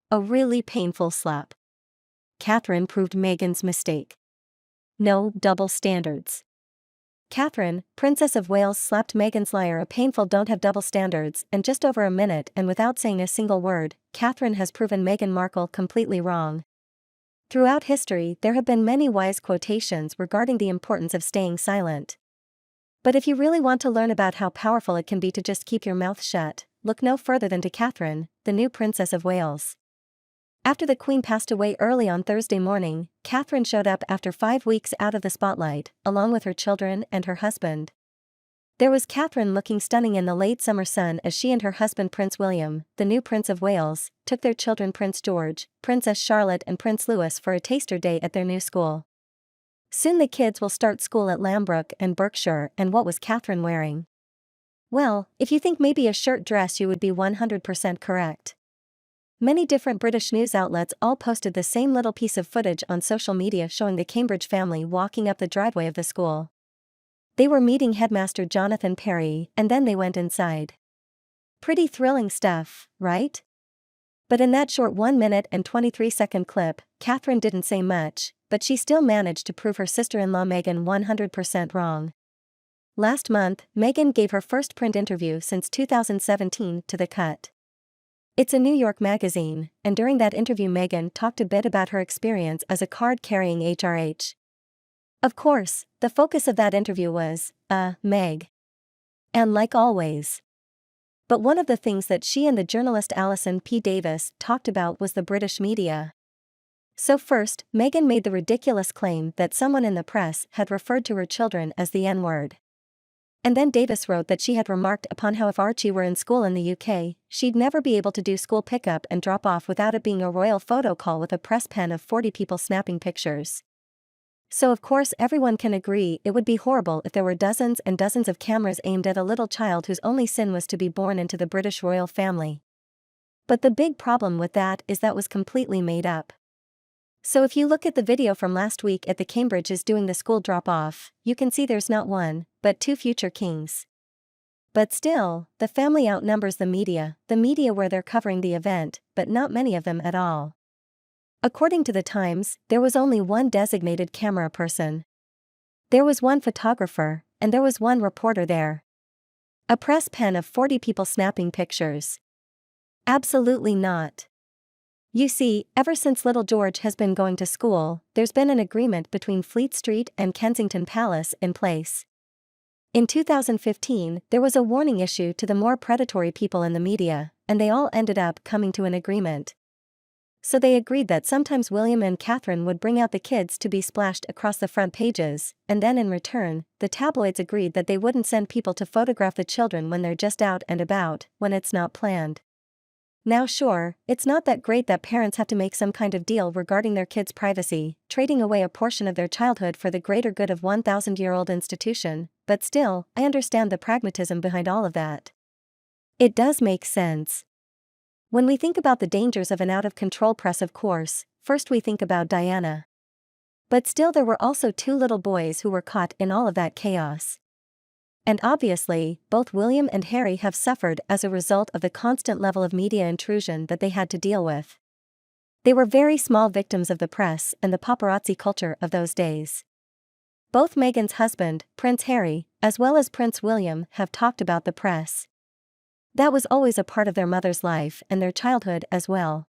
A really painful slap. Catherine proved Meghan's mistake. No double standards. Catherine, Princess of Wales, slapped Meghan's liar. A painful don't have double standards. In just over a minute and without saying a single word, Catherine has proven Meghan Markle completely wrong. Throughout history, there have been many wise quotations regarding the importance of staying silent. But if you really want to learn about how powerful it can be to just keep your mouth shut, look no further than to Catherine, the new Princess of Wales. After the Queen passed away early on Thursday morning, Catherine showed up after 5 weeks out of the spotlight, along with her children and her husband. There was Catherine looking stunning in the late summer sun as she and her husband Prince William, the new Prince of Wales, took their children Prince George, Princess Charlotte and Prince Louis for a taster day at their new school. Soon the kids will start school at Lambrook and Berkshire. And what was Catherine wearing? Well, if you think maybe a shirt dress, you would be 100% correct. Many different British news outlets all posted the same little piece of footage on social media showing the Cambridge family walking up the driveway of the school. They were meeting headmaster Jonathan Parry, and then they went inside. Pretty thrilling stuff, right? But in that short 1 minute and 23-second clip, Catherine didn't say much, but she still managed to prove her sister-in-law Meghan 100% wrong. Last month, Meghan gave her first print interview since 2017 to The Cut. It's a New York magazine, and during that interview Meghan talked a bit about her experience as a card-carrying HRH. Of course, the focus of that interview was, Meg. And like always. But one of the things that she and the journalist Alison P. Davis talked about was the British media. So first, Meghan made the ridiculous claim that someone in the press had referred to her children as the N-word. And then Davis wrote that she had remarked upon how if Archie were in school in the UK, she'd never be able to do school pickup and drop off without it being a royal photo call with a press pen of 40 people snapping pictures. So of course everyone can agree it would be horrible if there were dozens and dozens of cameras aimed at a little child whose only sin was to be born into the British royal family. But the big problem with that is that was completely made up. So if you look at the video from last week at the Cambridge is doing the school drop-off, you can see there's not one, but two future kings. But still, the family outnumbers the media where they're covering the event, but not many of them at all. According to the Times, there was only one designated camera person. There was one photographer, and there was one reporter there. A press pen of 40 people snapping pictures. Absolutely not. You see, ever since little George has been going to school, there's been an agreement between Fleet Street and Kensington Palace in place. In 2015, there was a warning issue to the more predatory people in the media, and they all ended up coming to an agreement. So they agreed that sometimes William and Catherine would bring out the kids to be splashed across the front pages, and then in return, the tabloids agreed that they wouldn't send people to photograph the children when they're just out and about, when it's not planned. Now sure, it's not that great that parents have to make some kind of deal regarding their kids' privacy, trading away a portion of their childhood for the greater good of 1,000-year-old institution, but still, I understand the pragmatism behind all of that. It does make sense. When we think about the dangers of an out-of-control press, of course, first we think about Diana. But still there were also two little boys who were caught in all of that chaos. And obviously, both William and Harry have suffered as a result of the constant level of media intrusion that they had to deal with. They were very small victims of the press and the paparazzi culture of those days. Both Meghan's husband, Prince Harry, as well as Prince William, have talked about the press. That was always a part of their mother's life and their childhood as well.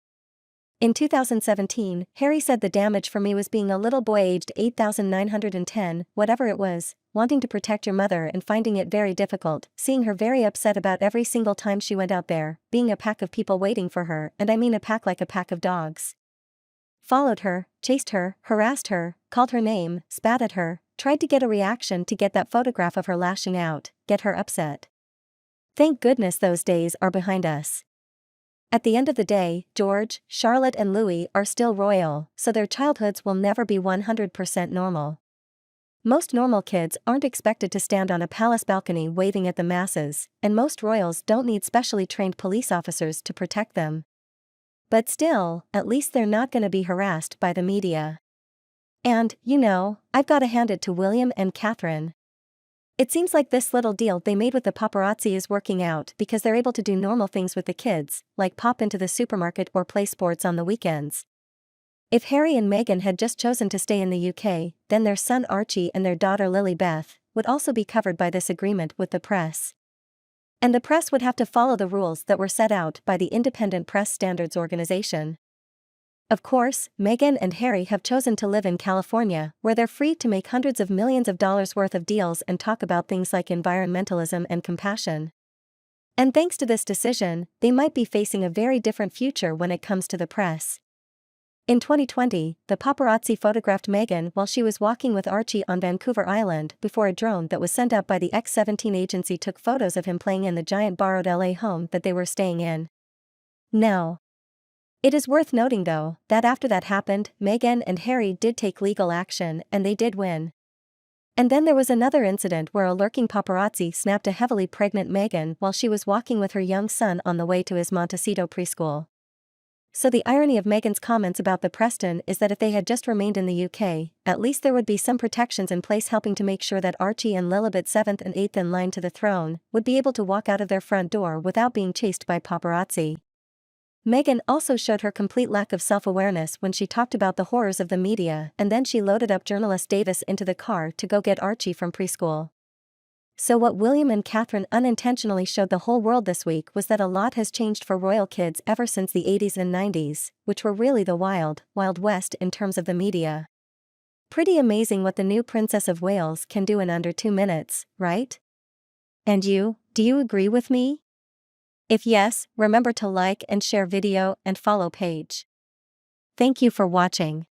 In 2017, Harry said the damage for me was being a little boy aged 8,910, whatever it was, wanting to protect your mother and finding it very difficult, seeing her very upset about every single time she went out there, being a pack of people waiting for her, and I mean a pack like a pack of dogs. Followed her, chased her, harassed her, called her name, spat at her, tried to get a reaction to get that photograph of her lashing out, get her upset. Thank goodness those days are behind us. At the end of the day, George, Charlotte and Louis are still royal, so their childhoods will never be 100% normal. Most normal kids aren't expected to stand on a palace balcony waving at the masses, and most royals don't need specially trained police officers to protect them. But still, at least they're not going to be harassed by the media. And, I've got to hand it to William and Catherine. It seems like this little deal they made with the paparazzi is working out because they're able to do normal things with the kids, like pop into the supermarket or play sports on the weekends. If Harry and Meghan had just chosen to stay in the UK, then their son Archie and their daughter Lily Beth would also be covered by this agreement with the press. And the press would have to follow the rules that were set out by the Independent Press Standards Organization. Of course, Meghan and Harry have chosen to live in California, where they're free to make hundreds of millions of dollars worth of deals and talk about things like environmentalism and compassion. And thanks to this decision, they might be facing a very different future when it comes to the press. In 2020, the paparazzi photographed Meghan while she was walking with Archie on Vancouver Island before a drone that was sent up by the X-17 agency took photos of him playing in the giant borrowed LA home that they were staying in. Now, it is worth noting though, that after that happened, Meghan and Harry did take legal action and they did win. And then there was another incident where a lurking paparazzi snapped a heavily pregnant Meghan while she was walking with her young son on the way to his Montecito preschool. So the irony of Meghan's comments about the Preston is that if they had just remained in the UK, at least there would be some protections in place helping to make sure that Archie and Lilibet 7th and 8th in line to the throne would be able to walk out of their front door without being chased by paparazzi. Meghan also showed her complete lack of self-awareness when she talked about the horrors of the media and then she loaded up journalist Davis into the car to go get Archie from preschool. So what William and Catherine unintentionally showed the whole world this week was that a lot has changed for royal kids ever since the 80s and 90s, which were really the wild, wild west in terms of the media. Pretty amazing what the new Princess of Wales can do in under 2 minutes, right? And you, do you agree with me? If yes, remember to like and share video and follow page. Thank you for watching.